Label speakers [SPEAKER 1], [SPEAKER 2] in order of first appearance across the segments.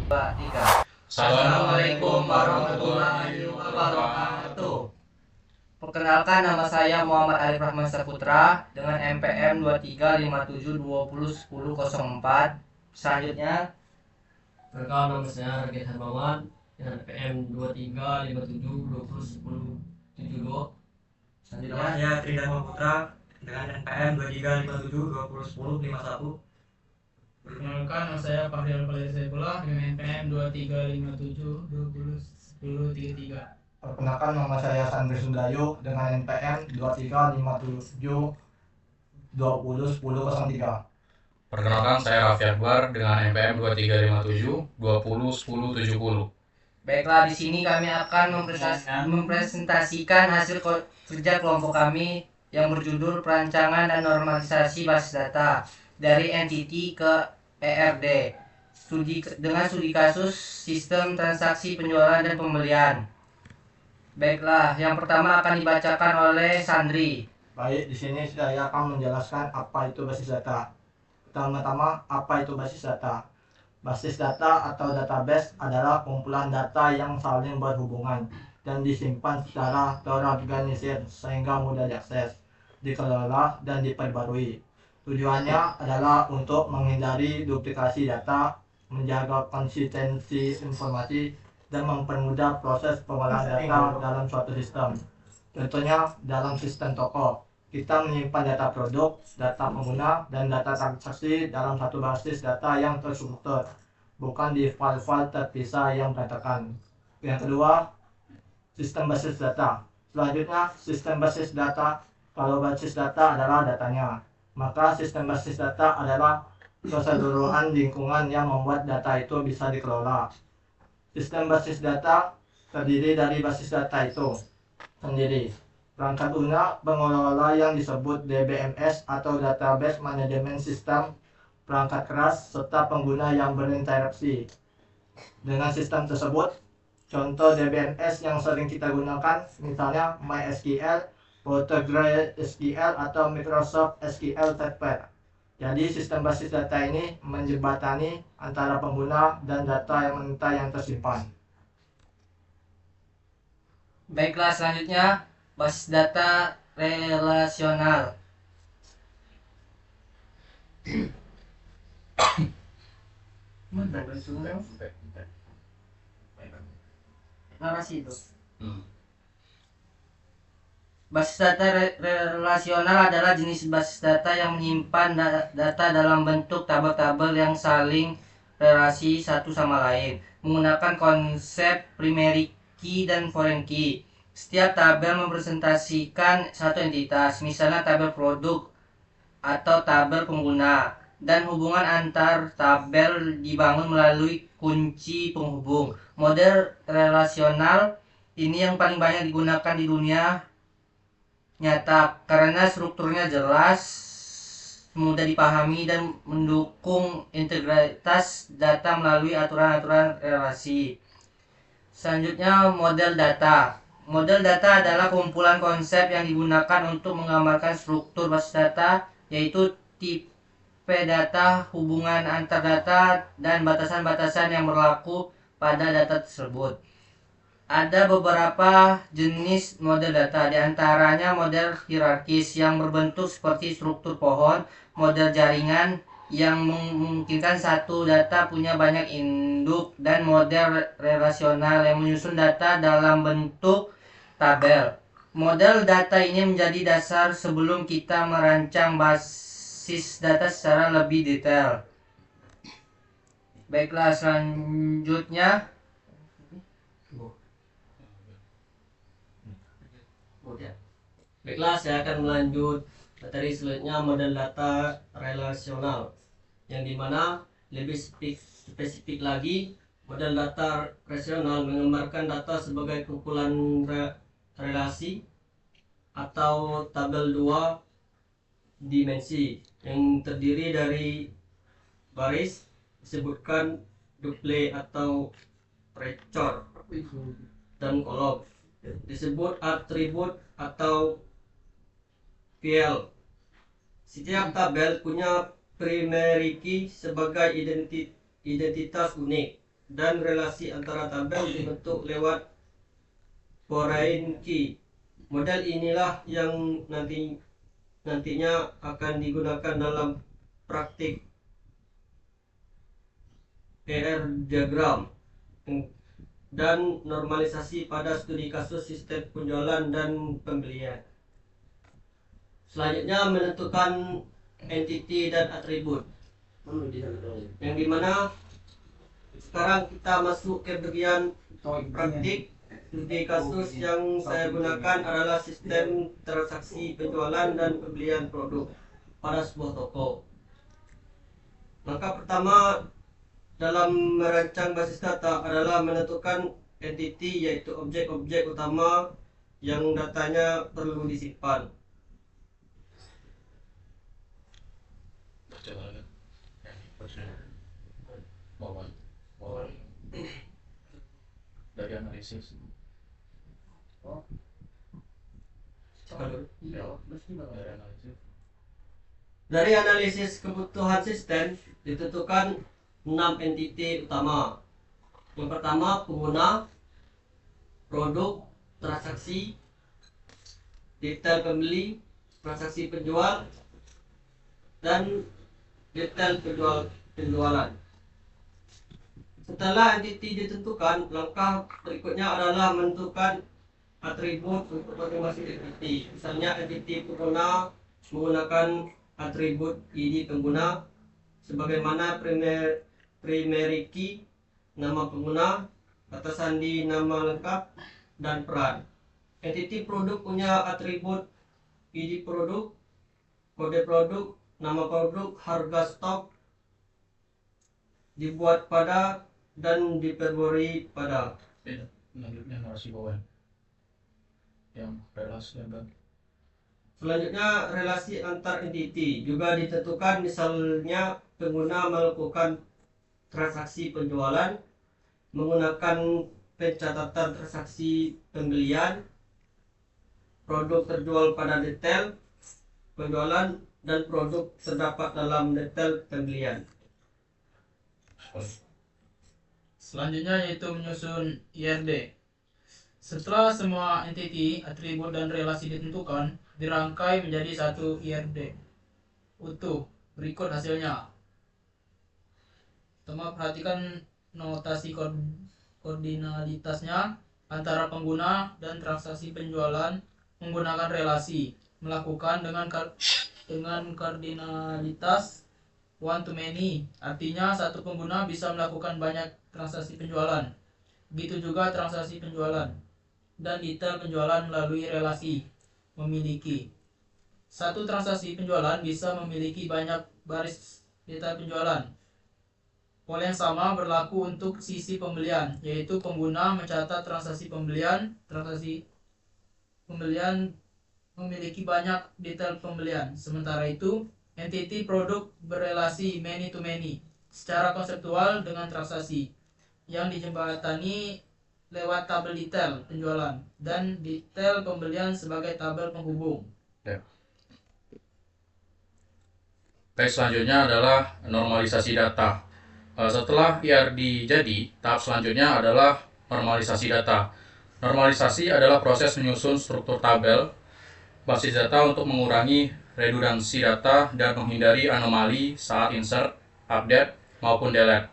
[SPEAKER 1] 3.
[SPEAKER 2] Assalamualaikum warahmatullahi wabarakatuh.
[SPEAKER 1] Perkenalkan, nama saya Muhammad Arif Rahman Saputra dengan NPM 2357201004. Selanjutnya,
[SPEAKER 3] Perkenalkan, nama saya Ragil Hermawan dengan PM 2357201072.
[SPEAKER 1] selanjutnya
[SPEAKER 4] Nama saya Tridharma Putra dengan NPM 2357201051.
[SPEAKER 5] Perkenalkan, nama saya Fahrial Fadil Saifullah dengan NPM 2357201033.
[SPEAKER 6] Perkenalkan, nama saya Sandri Sundayu dengan NPM 2357201003.
[SPEAKER 2] Perkenalkan, saya Raffi Akbar dengan NPM 2357201070.
[SPEAKER 1] baiklah, di sini kami akan mempresentasikan hasil kerja kelompok kami yang berjudul Perancangan dan Normalisasi Basis Data dari Entity ke ERD dengan studi kasus sistem transaksi penjualan dan pembelian. Baiklah, yang pertama akan dibacakan oleh Sandri.
[SPEAKER 6] Baik, di sini saya akan menjelaskan apa itu basis data. Pertama-tama, apa itu basis data? Basis data atau database adalah kumpulan data yang saling berhubungan dan disimpan secara terorganisir sehingga mudah diakses, dikelola, dan diperbarui. Tujuannya adalah untuk menghindari duplikasi data, menjaga konsistensi informasi, dan mempermudah proses pengolahan data dalam suatu sistem. Contohnya dalam sistem toko, kita menyimpan data produk, data pengguna, dan data transaksi dalam satu basis data yang terstruktur, bukan di file-file terpisah yang berantakan. Yang kedua, sistem basis data. Selanjutnya, sistem basis data. Kalau basis data adalah datanya, maka sistem basis data adalah keseluruhan lingkungan yang membuat data itu bisa dikelola. Sistem basis data terdiri dari basis data itu sendiri, perangkat lunak pengelola yang disebut DBMS atau Database Management System, perangkat keras, serta pengguna yang berinteraksi dengan sistem tersebut. Contoh DBMS yang sering kita gunakan misalnya MySQL, PostgreSQL, atau Microsoft SQL Server. Jadi sistem basis data ini menjembatani antara pengguna dan data yang tersimpan.
[SPEAKER 1] Baiklah, selanjutnya basis data relasional. Narasi itu. Basis data relasional adalah jenis basis data yang menyimpan data dalam bentuk tabel-tabel yang saling relasi satu sama lain menggunakan konsep primary key dan foreign key. Setiap tabel merepresentasikan satu entitas, misalnya tabel produk atau tabel pengguna, dan hubungan antar tabel dibangun melalui kunci penghubung. Model relasional ini yang paling banyak digunakan di dunia nyata karena strukturnya jelas, mudah dipahami, dan mendukung integritas data melalui aturan-aturan relasi. Selanjutnya, model data. Model data adalah kumpulan konsep yang digunakan untuk menggambarkan struktur basis data, yaitu tipe data, hubungan antar data, dan batasan-batasan yang berlaku pada data tersebut. Ada beberapa jenis model data, diantaranya model hierarkis yang berbentuk seperti struktur pohon, model jaringan yang memungkinkan satu data punya banyak induk, dan model relasional yang menyusun data dalam bentuk tabel. Model data ini menjadi dasar sebelum kita merancang basis data secara lebih detail. Baiklah, selanjutnya
[SPEAKER 3] Baiklah, saya akan melanjut materi selanjutnya, model data relasional, yang dimana lebih spesifik lagi, model data relasional menggambarkan data sebagai kumpulan relasi atau tabel dua dimensi yang terdiri dari baris disebutkan duple atau record, dan kolom disebut atribut atau PL. Setiap tabel punya primary key sebagai identitas unik
[SPEAKER 7] dan relasi antara tabel dibentuk lewat foreign key. Model inilah yang nantinya akan digunakan dalam praktik ER diagram dan normalisasi pada studi kasus sistem penjualan dan pembelian. Selanjutnya menentukan entity dan atribut, yang dimana sekarang kita masuk ke bagian praktik. Studi kasus yang saya gunakan adalah sistem transaksi penjualan dan pembelian produk pada sebuah toko. Langkah pertama dalam merancang basis data adalah menentukan entity, yaitu objek-objek utama yang datanya perlu disimpan.
[SPEAKER 2] Dari analisis.
[SPEAKER 7] Dari analisis kebutuhan sistem ditentukan 6 entiti utama. Yang pertama, pengguna, produk, transaksi, detail pembeli, transaksi penjual, dan detail penjualan. Setelah entiti ditentukan, langkah berikutnya adalah menentukan atribut untuk masing-masing entiti. Misalnya entiti pengguna menggunakan atribut ID pengguna sebagaimana primary key, nama pengguna, kata sandi nama lengkap, dan peran. Entiti produk punya atribut ID produk, kode produk, nama produk, harga stok, dibuat pada dan diperbarui pada.
[SPEAKER 2] Lanjutnya narasi bawah yang relasi dan
[SPEAKER 7] Selanjutnya relasi antar entiti juga ditentukan, misalnya pengguna melakukan transaksi penjualan menggunakan pencatatan transaksi pembelian, produk terjual pada detail penjualan, dan produk terdapat dalam detail pembelian.
[SPEAKER 5] Selanjutnya yaitu menyusun IRD. Setelah semua entiti, atribut, dan relasi ditentukan, dirangkai menjadi satu IRD utuh. Berikut hasilnya. Pertama, perhatikan notasi koordinalitasnya antara pengguna dan transaksi penjualan menggunakan relasi. Melakukan dengan koordinalitas one to many, artinya satu pengguna bisa melakukan banyak transaksi penjualan. Begitu juga transaksi penjualan dan detail penjualan melalui relasi. Memiliki satu transaksi penjualan bisa memiliki banyak baris detail penjualan. Pola yang sama berlaku untuk sisi pembelian, yaitu pengguna mencatat transaksi pembelian memiliki banyak detail pembelian. Sementara itu, entiti produk berelasi many to many secara konseptual dengan transaksi yang dijembatani lewat tabel detail penjualan dan detail pembelian sebagai tabel penghubung.
[SPEAKER 2] Baik, selanjutnya adalah normalisasi data. Setelah IRD jadi, tahap selanjutnya adalah normalisasi data. Normalisasi adalah proses menyusun struktur tabel basis data untuk mengurangi redundansi data dan menghindari anomali saat insert, update, maupun delete.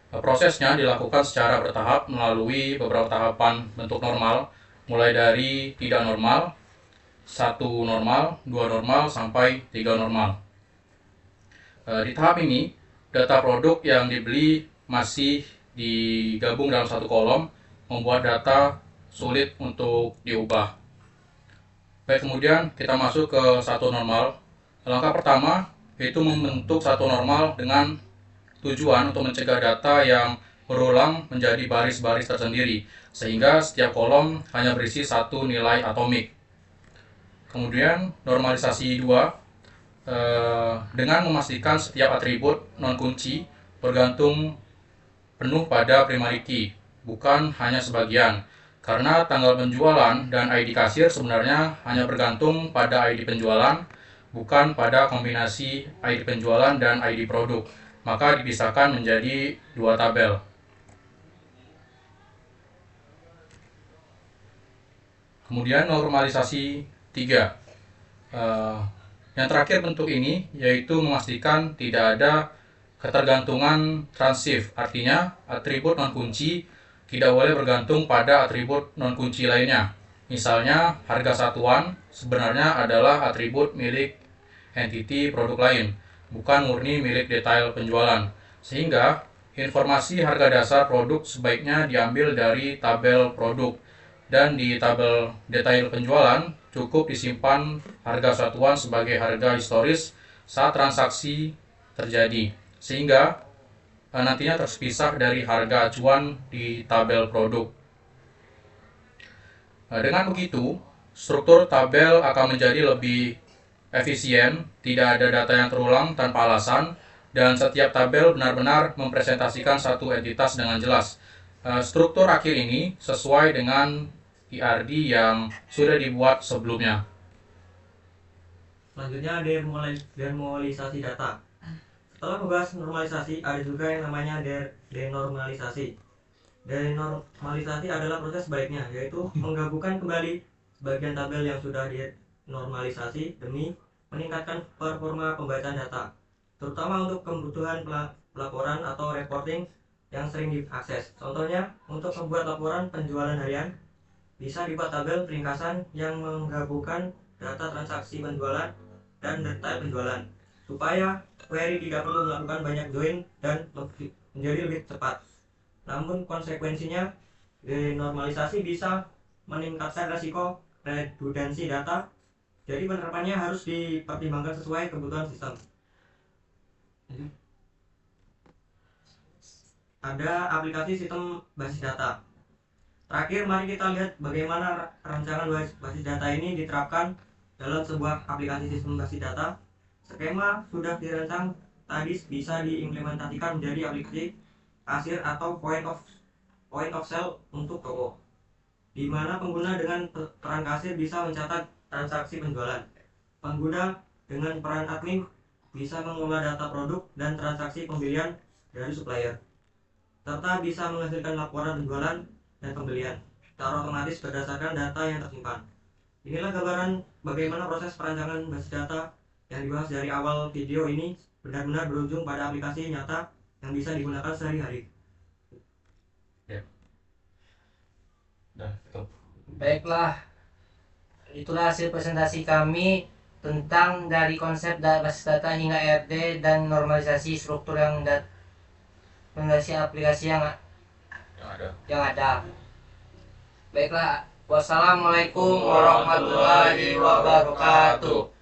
[SPEAKER 2] Prosesnya dilakukan secara bertahap melalui beberapa tahapan bentuk normal, mulai dari tidak normal, 1 normal, 2 normal, sampai 3 normal. Di tahap ini, data produk yang dibeli masih digabung dalam satu kolom, membuat data sulit untuk diubah. Baik, kemudian kita masuk ke 1 normal. Langkah pertama yaitu membentuk 1 normal dengan tujuan untuk mencegah data yang berulang menjadi baris-baris tersendiri, sehingga setiap kolom hanya berisi satu nilai atomik. Kemudian normalisasi 2 dengan memastikan setiap atribut non-kunci bergantung penuh pada primary key, bukan hanya sebagian, karena tanggal penjualan dan ID kasir sebenarnya hanya bergantung pada ID penjualan, bukan pada kombinasi ID penjualan dan ID produk. Maka dipisahkan menjadi 2 tabel. Kemudian normalisasi 3. Yang terakhir bentuk ini yaitu memastikan tidak ada ketergantungan transif, artinya atribut non-kunci tidak boleh bergantung pada atribut non-kunci lainnya. Misalnya, harga satuan sebenarnya adalah atribut milik entiti produk lain, bukan murni milik detail penjualan. Sehingga, informasi harga dasar produk sebaiknya diambil dari tabel produk, dan di tabel detail penjualan cukup disimpan harga satuan sebagai harga historis saat transaksi terjadi, sehingga nantinya terpisah dari harga acuan di tabel produk. Dengan begitu, struktur tabel akan menjadi lebih efisien, tidak ada data yang terulang tanpa alasan, dan setiap tabel benar-benar mempresentasikan satu entitas dengan jelas. Struktur akhir ini sesuai dengan IRD yang sudah dibuat sebelumnya.
[SPEAKER 4] Selanjutnya denormalisasi data. Setelah membahas normalisasi, ada juga yang namanya denormalisasi. Denormalisasi adalah proses sebaliknya, yaitu menggabungkan kembali sebagian tabel yang sudah dinormalisasi demi meningkatkan performa pembacaan data, terutama untuk kebutuhan pelaporan atau reporting yang sering diakses. Contohnya, untuk membuat laporan penjualan harian, bisa dibuat tabel peringkasan yang menggabungkan data transaksi penjualan dan detail penjualan, supaya query tidak perlu melakukan banyak join dan menjadi lebih cepat. Namun konsekuensinya, denormalisasi bisa meningkatkan resiko redundansi data, jadi penerapannya harus dipertimbangkan sesuai kebutuhan sistem. Ada aplikasi sistem basis data. Terakhir, mari kita lihat bagaimana rancangan basis data ini diterapkan dalam sebuah aplikasi sistem basis data. Skema sudah dirancang tadi bisa diimplementasikan menjadi aplikasi kasir atau point of sale untuk toko, di mana pengguna dengan peran kasir bisa mencatat transaksi penjualan. Pengguna dengan peran admin bisa mengolah data produk dan transaksi pembelian dari supplier, serta bisa menghasilkan laporan penjualan dan pembelian secara otomatis berdasarkan data yang tersimpan. Inilah gambaran bagaimana proses perancangan basis data yang dibahas dari awal video ini benar-benar berujung pada aplikasi nyata yang bisa digunakan sehari-hari.
[SPEAKER 1] Baiklah, itulah hasil presentasi kami tentang dari konsep basis data hingga RD dan normalisasi struktur yang normalisasi aplikasi yang ada. Baiklah, wassalamualaikum warahmatullahi wabarakatuh.